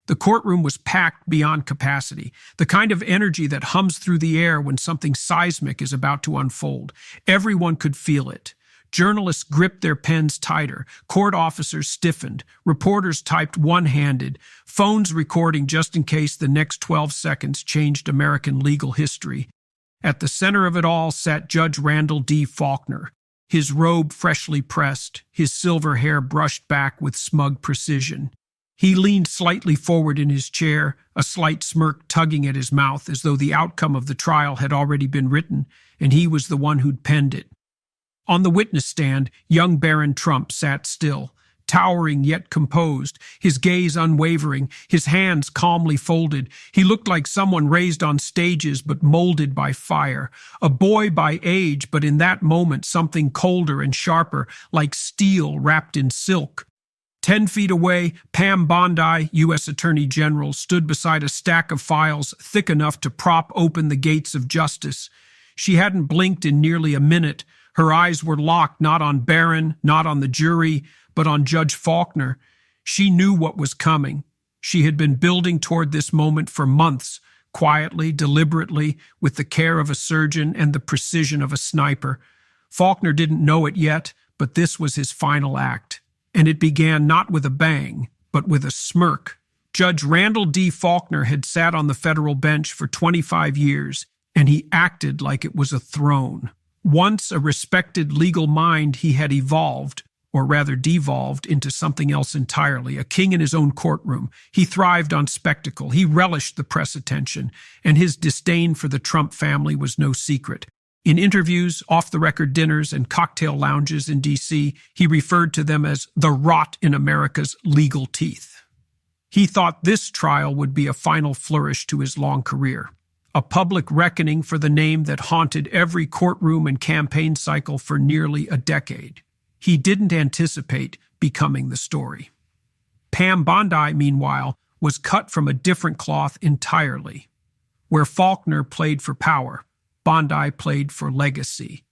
The courtroom was packed beyond capacity, the kind of energy that hums through the air when something seismic is about to unfold. Everyone could feel it. Journalists gripped their pens tighter, court officers stiffened, reporters typed one-handed, phones recording just in case the next 12 seconds changed American legal history. At the center of it all sat Judge Randall D. Faulkner, his robe freshly pressed, his silver hair brushed back with smug precision. He leaned slightly forward in his chair, a slight smirk tugging at his mouth as though the outcome of the trial had already been written, and he was the one who'd penned it. On the witness stand, young Baron Trump sat still, towering yet composed, his gaze unwavering, his hands calmly folded. He looked like someone raised on stages but molded by fire, a boy by age, but in that moment something colder and sharper, like steel wrapped in silk. 10 feet away, Pam Bondi, U.S. Attorney General, stood beside a stack of files thick enough to prop open the gates of justice. She hadn't blinked in nearly a minute. Her eyes were locked not on Barron, not on the jury, but on Judge Faulkner. She knew what was coming. She had been building toward this moment for months, quietly, deliberately, with the care of a surgeon and the precision of a sniper. Faulkner didn't know it yet, but this was his final act. And it began not with a bang, but with a smirk. Judge Randall D. Faulkner had sat on the federal bench for 25 years, and he acted like it was a throne. Once a respected legal mind, he had evolved, or rather devolved, into something else entirely, a king in his own courtroom. He thrived on spectacle. He relished the press attention, and his disdain for the Trump family was no secret. In interviews, off-the-record dinners, and cocktail lounges in D.C., he referred to them as the rot in America's legal teeth. He thought this trial would be a final flourish to his long career, a public reckoning for the name that haunted every courtroom and campaign cycle for nearly a decade. He didn't anticipate becoming the story. Pam Bondi, meanwhile, was cut from a different cloth entirely. Where Faulkner played for power, Bondi played for legacy.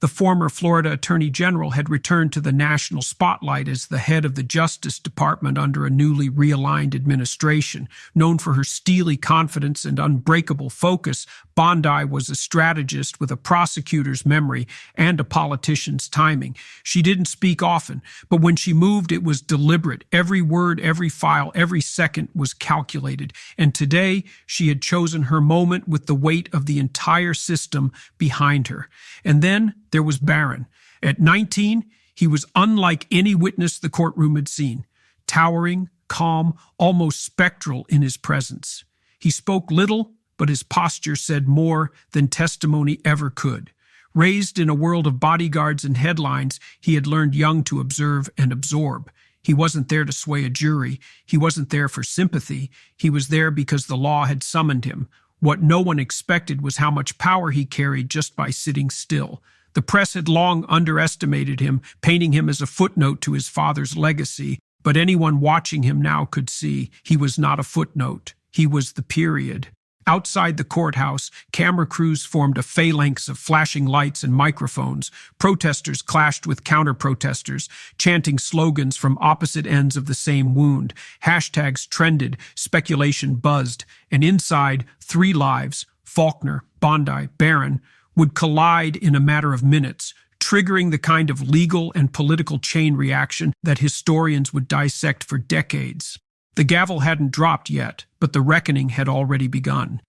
The former Florida Attorney General had returned to the national spotlight as the head of the Justice Department under a newly realigned administration. Known for her steely confidence and unbreakable focus, Bondi was a strategist with a prosecutor's memory and a politician's timing. She didn't speak often, but when she moved, it was deliberate. Every word, every file, every second was calculated. And today, she had chosen her moment with the weight of the entire system behind her. And then there was Barron. At 19, he was unlike any witness the courtroom had seen. Towering, calm, almost spectral in his presence. He spoke little, but his posture said more than testimony ever could. Raised in a world of bodyguards and headlines, he had learned young to observe and absorb. He wasn't there to sway a jury. He wasn't there for sympathy. He was there because the law had summoned him. What no one expected was how much power he carried just by sitting still. The press had long underestimated him, painting him as a footnote to his father's legacy, but anyone watching him now could see he was not a footnote. He was the period. Outside the courthouse, camera crews formed a phalanx of flashing lights and microphones. Protesters clashed with counter-protesters, chanting slogans from opposite ends of the same wound. Hashtags trended, speculation buzzed, and inside, 3 lives, Faulkner, Bondi, Barron, would collide in a matter of minutes, triggering the kind of legal and political chain reaction that historians would dissect for decades. The gavel hadn't dropped yet, but the reckoning had already begun.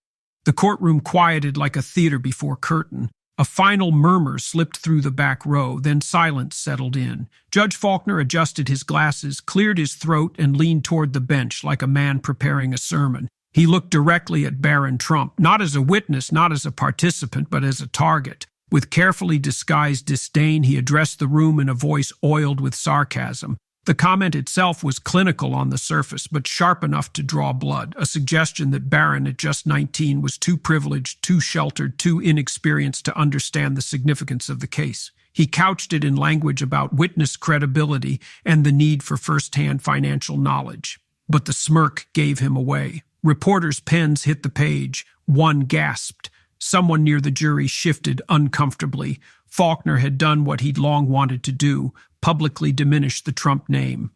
The courtroom quieted like a theater before curtain. A final murmur slipped through the back row, then silence settled in. Judge Faulkner adjusted his glasses, cleared his throat, and leaned toward the bench like a man preparing a sermon. He looked directly at Baron Trump, not as a witness, not as a participant, but as a target. With carefully disguised disdain, he addressed the room in a voice oiled with sarcasm. The comment itself was clinical on the surface, but sharp enough to draw blood, a suggestion that Barron, at just 19, was too privileged, too sheltered, too inexperienced to understand the significance of the case. He couched it in language about witness credibility and the need for first-hand financial knowledge. But the smirk gave him away. Reporters' pens hit the page. One gasped. Someone near the jury shifted uncomfortably. Faulkner had done what he'd long wanted to do, publicly diminish the Trump name.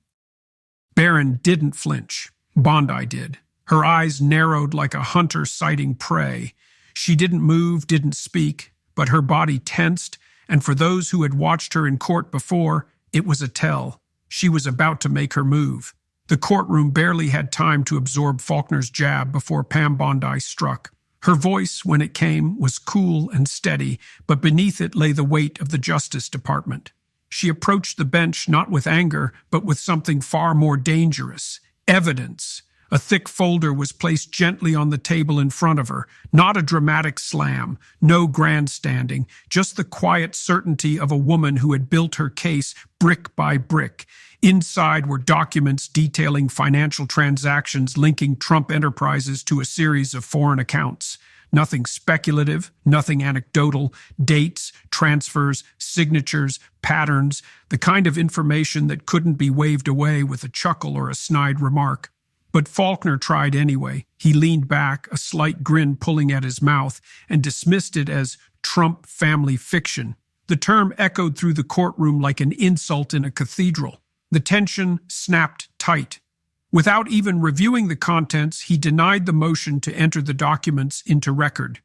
Barron didn't flinch. Bondi did. Her eyes narrowed like a hunter sighting prey. She didn't move, didn't speak, but her body tensed, and for those who had watched her in court before, it was a tell. She was about to make her move. The courtroom barely had time to absorb Faulkner's jab before Pam Bondi struck. Her voice, when it came, was cool and steady, but beneath it lay the weight of the Justice Department. She approached the bench not with anger, but with something far more dangerous: evidence. A thick folder was placed gently on the table in front of her, not a dramatic slam, no grandstanding, just the quiet certainty of a woman who had built her case brick by brick. Inside were documents detailing financial transactions linking Trump Enterprises to a series of foreign accounts. Nothing speculative, nothing anecdotal, dates, transfers, signatures, patterns, the kind of information that couldn't be waved away with a chuckle or a snide remark. But Faulkner tried anyway. He leaned back, a slight grin pulling at his mouth, and dismissed it as Trump family fiction. The term echoed through the courtroom like an insult in a cathedral. The tension snapped tight. Without even reviewing the contents, he denied the motion to enter the documents into record.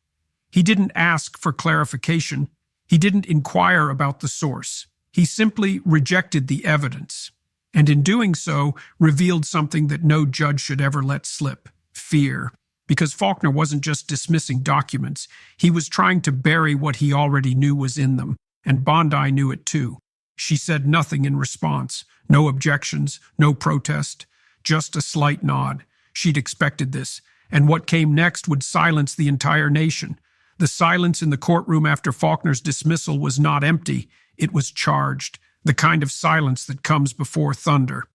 He didn't ask for clarification. He didn't inquire about the source. He simply rejected the evidence, and in doing so, revealed something that no judge should ever let slip: fear. Because Faulkner wasn't just dismissing documents, he was trying to bury what he already knew was in them, and Bondi knew it too. She said nothing in response, no objections, no protest, just a slight nod. She'd expected this, and what came next would silence the entire nation. The silence in the courtroom after Faulkner's dismissal was not empty, it was charged, the kind of silence that comes before thunder.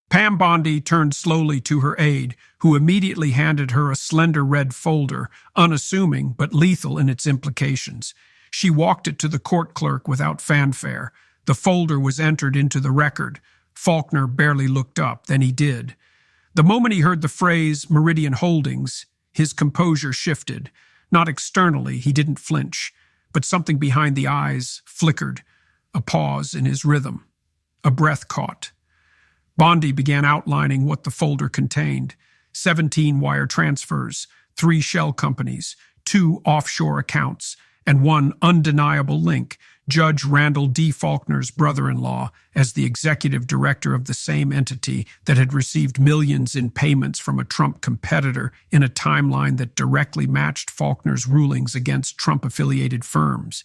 Pam Bondi turned slowly to her aide, who immediately handed her a slender red folder, unassuming but lethal in its implications. She walked it to the court clerk without fanfare. The folder was entered into the record. Faulkner barely looked up, then he did. The moment he heard the phrase Meridian Holdings, his composure shifted. Not externally, he didn't flinch, but something behind the eyes flickered, a pause in his rhythm. A breath caught. Bondi began outlining what the folder contained: 17 wire transfers, 3 shell companies, 2 offshore accounts, and one undeniable link: Judge Randall D. Faulkner's brother-in-law as the executive director of the same entity that had received millions in payments from a Trump competitor in a timeline that directly matched Faulkner's rulings against Trump-affiliated firms.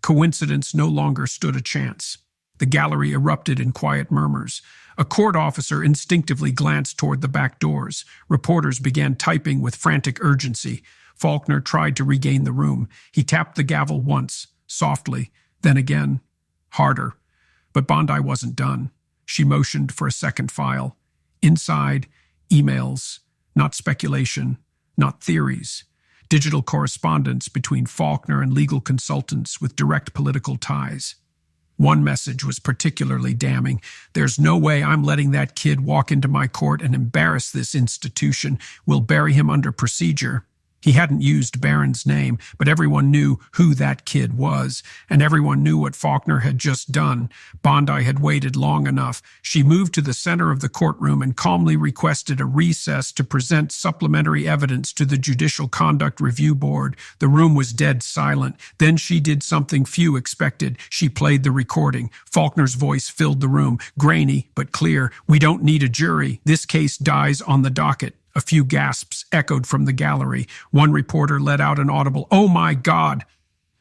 Coincidence no longer stood a chance. The gallery erupted in quiet murmurs. A court officer instinctively glanced toward the back doors. Reporters began typing with frantic urgency. Faulkner tried to regain the room. He tapped the gavel once, softly, then again, harder. But Bondi wasn't done. She motioned for a second file. Inside, emails, not speculation, not theories. Digital correspondence between Faulkner and legal consultants with direct political ties. One message was particularly damning. "There's no way I'm letting that kid walk into my court and embarrass this institution. We'll bury him under procedure." He hadn't used Barron's name, but everyone knew who that kid was, and everyone knew what Faulkner had just done. Bondi had waited long enough. She moved to the center of the courtroom and calmly requested a recess to present supplementary evidence to the Judicial Conduct Review Board. The room was dead silent. Then she did something few expected. She played the recording. Faulkner's voice filled the room, grainy but clear. "We don't need a jury. This case dies on the docket." A few gasps echoed from the gallery. One reporter let out an audible, "Oh my God!"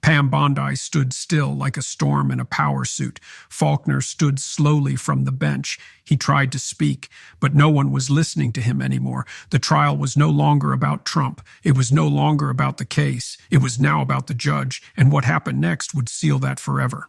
Pam Bondi stood still like a storm in a power suit. Faulkner stood slowly from the bench. He tried to speak, but no one was listening to him anymore. The trial was no longer about Trump. It was no longer about the case. It was now about the judge, and what happened next would seal that forever.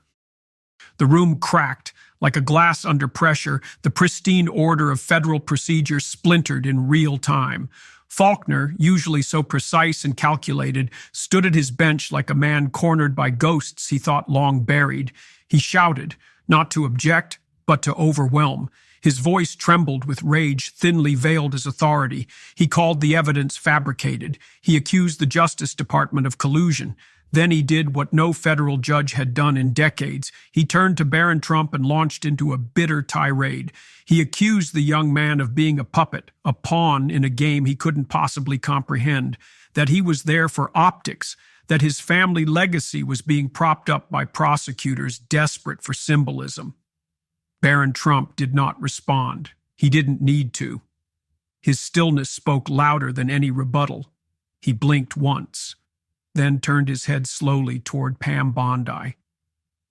The room cracked. Like a glass under pressure, the pristine order of federal procedure splintered in real time. Faulkner, usually so precise and calculated, stood at his bench like a man cornered by ghosts he thought long buried. He shouted, not to object, but to overwhelm. His voice trembled with rage, thinly veiled as authority. He called the evidence fabricated. He accused the Justice Department of collusion. Then he did what no federal judge had done in decades. He turned to Barron Trump and launched into a bitter tirade. He accused the young man of being a puppet, a pawn in a game he couldn't possibly comprehend, that he was there for optics, that his family legacy was being propped up by prosecutors desperate for symbolism. Barron Trump did not respond. He didn't need to. His stillness spoke louder than any rebuttal. He blinked once, then turned his head slowly toward Pam Bondi.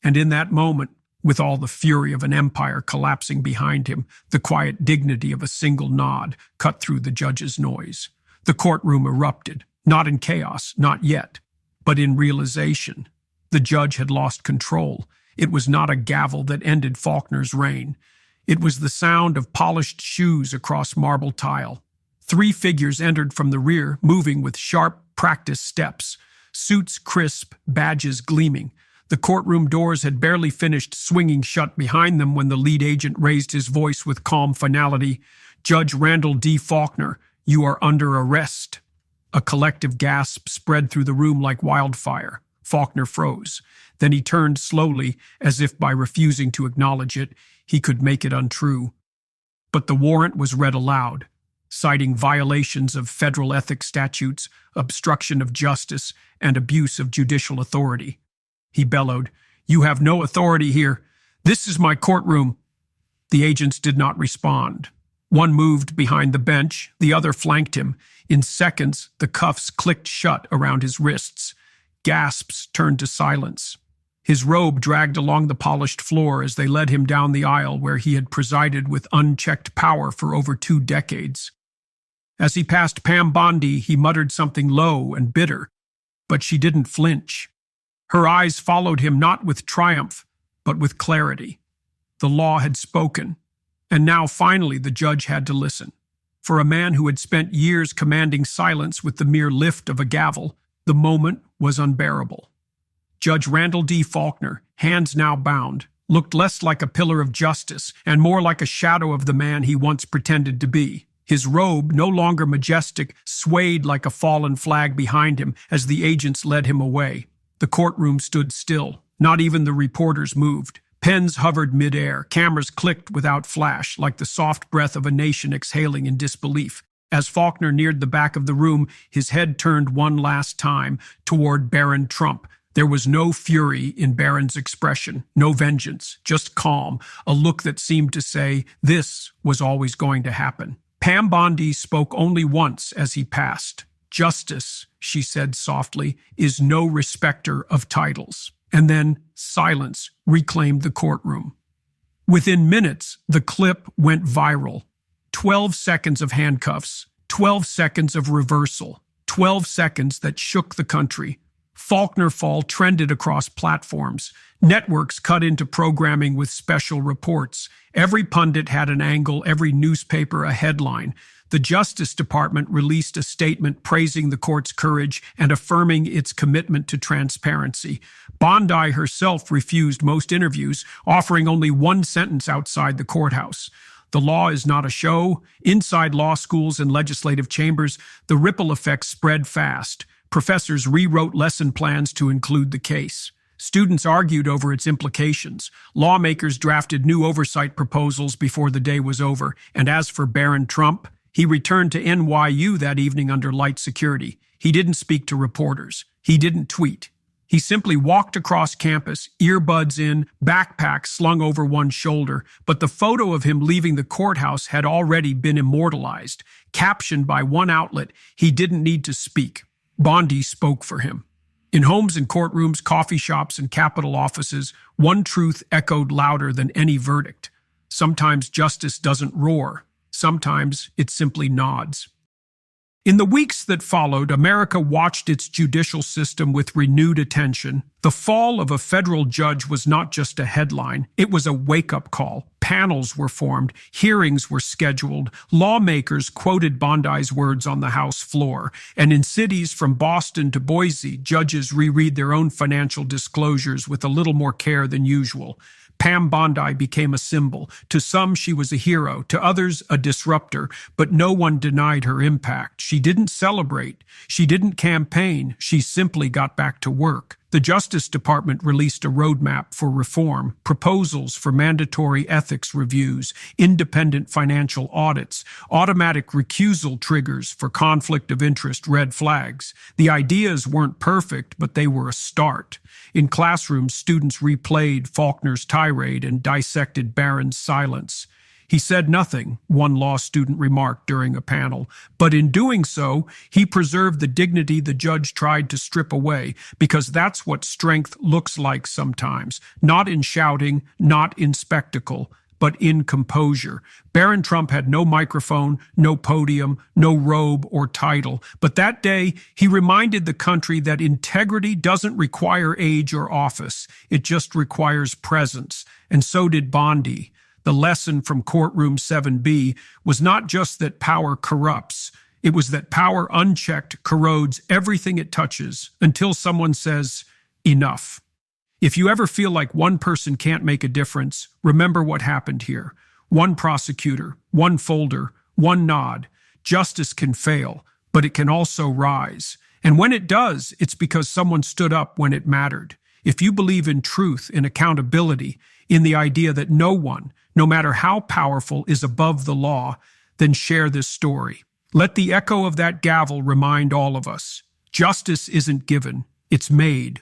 And in that moment, with all the fury of an empire collapsing behind him, the quiet dignity of a single nod cut through the judge's noise. The courtroom erupted, not in chaos, not yet, but in realization. The judge had lost control. It was not a gavel that ended Faulkner's reign. It was the sound of polished shoes across marble tile. 3 figures entered from the rear, moving with sharp, practiced steps, suits crisp, badges gleaming. The courtroom doors had barely finished swinging shut behind them when the lead agent raised his voice with calm finality. "Judge Randall D. Faulkner, you are under arrest." A collective gasp spread through the room like wildfire. Faulkner froze. Then he turned slowly, as if by refusing to acknowledge it, he could make it untrue. But the warrant was read aloud, citing violations of federal ethics statutes, obstruction of justice, and abuse of judicial authority. He bellowed, "You have no authority here. This is my courtroom." The agents did not respond. One moved behind the bench, the other flanked him. In seconds, the cuffs clicked shut around his wrists. Gasps turned to silence. His robe dragged along the polished floor as they led him down the aisle where he had presided with unchecked power for over 2 decades. As he passed Pam Bondi, he muttered something low and bitter, but she didn't flinch. Her eyes followed him not with triumph, but with clarity. The law had spoken, and now finally the judge had to listen. For a man who had spent years commanding silence with the mere lift of a gavel, the moment was unbearable. Judge Randall D. Faulkner, hands now bound, looked less like a pillar of justice and more like a shadow of the man he once pretended to be. His robe, no longer majestic, swayed like a fallen flag behind him as the agents led him away. The courtroom stood still. Not even the reporters moved. Pens hovered midair. Cameras clicked without flash, like the soft breath of a nation exhaling in disbelief. As Faulkner neared the back of the room, his head turned one last time toward Barron Trump. There was no fury in Barron's expression, no vengeance, just calm, a look that seemed to say, this was always going to happen. Pam Bondi spoke only once as he passed. "Justice," she said softly, "is no respecter of titles." And then silence reclaimed the courtroom. Within minutes, the clip went viral. 12 seconds of handcuffs, 12 seconds of reversal, 12 seconds that shook the country. Faulkner fall trended across platforms. Networks cut into programming with special reports. Every pundit had an angle, every newspaper a headline. The Justice Department released a statement praising the court's courage and affirming its commitment to transparency. Bondi herself refused most interviews, offering only one sentence outside the courthouse. The law is not a show. Inside law schools and legislative chambers, the ripple effects spread fast. Professors rewrote lesson plans to include the case. Students argued over its implications. Lawmakers drafted new oversight proposals before the day was over. And as for Barron Trump, he returned to NYU that evening under light security. He didn't speak to reporters. He didn't tweet. He simply walked across campus, earbuds in, backpack slung over one shoulder. But the photo of him leaving the courthouse had already been immortalized. Captioned by one outlet, he didn't need to speak. Bondi spoke for him. In homes and courtrooms, coffee shops, and Capitol offices, one truth echoed louder than any verdict. Sometimes justice doesn't roar. Sometimes it simply nods. In the weeks that followed, America watched its judicial system with renewed attention. The fall of a federal judge was not just a headline, it was a wake-up call. Panels were formed, hearings were scheduled, lawmakers quoted Bondi's words on the House floor, and in cities from Boston to Boise, judges reread their own financial disclosures with a little more care than usual. Pam Bondi became a symbol. To some, she was a hero, to others, a disruptor, but no one denied her impact. She didn't celebrate. She didn't campaign. She simply got back to work. The Justice Department released a roadmap for reform, proposals for mandatory ethics reviews, independent financial audits, automatic recusal triggers for conflict of interest red flags. The ideas weren't perfect, but they were a start. In classrooms, students replayed Faulkner's tirade and dissected Barron's silence. He said nothing, one law student remarked during a panel, but in doing so, he preserved the dignity the judge tried to strip away, because that's what strength looks like sometimes, not in shouting, not in spectacle, but in composure. Barron Trump had no microphone, no podium, no robe or title, but that day he reminded the country that integrity doesn't require age or office, it just requires presence, and so did Bondi. The lesson from Courtroom 7B was not just that power corrupts, it was that power unchecked corrodes everything it touches until someone says, enough. If you ever feel like one person can't make a difference, remember what happened here. One prosecutor, one folder, one nod. Justice can fail, but it can also rise. And when it does, it's because someone stood up when it mattered. If you believe in truth, in accountability, in the idea that no one, no matter how powerful, is above the law, then share this story. Let the echo of that gavel remind all of us. Justice isn't given, it's made.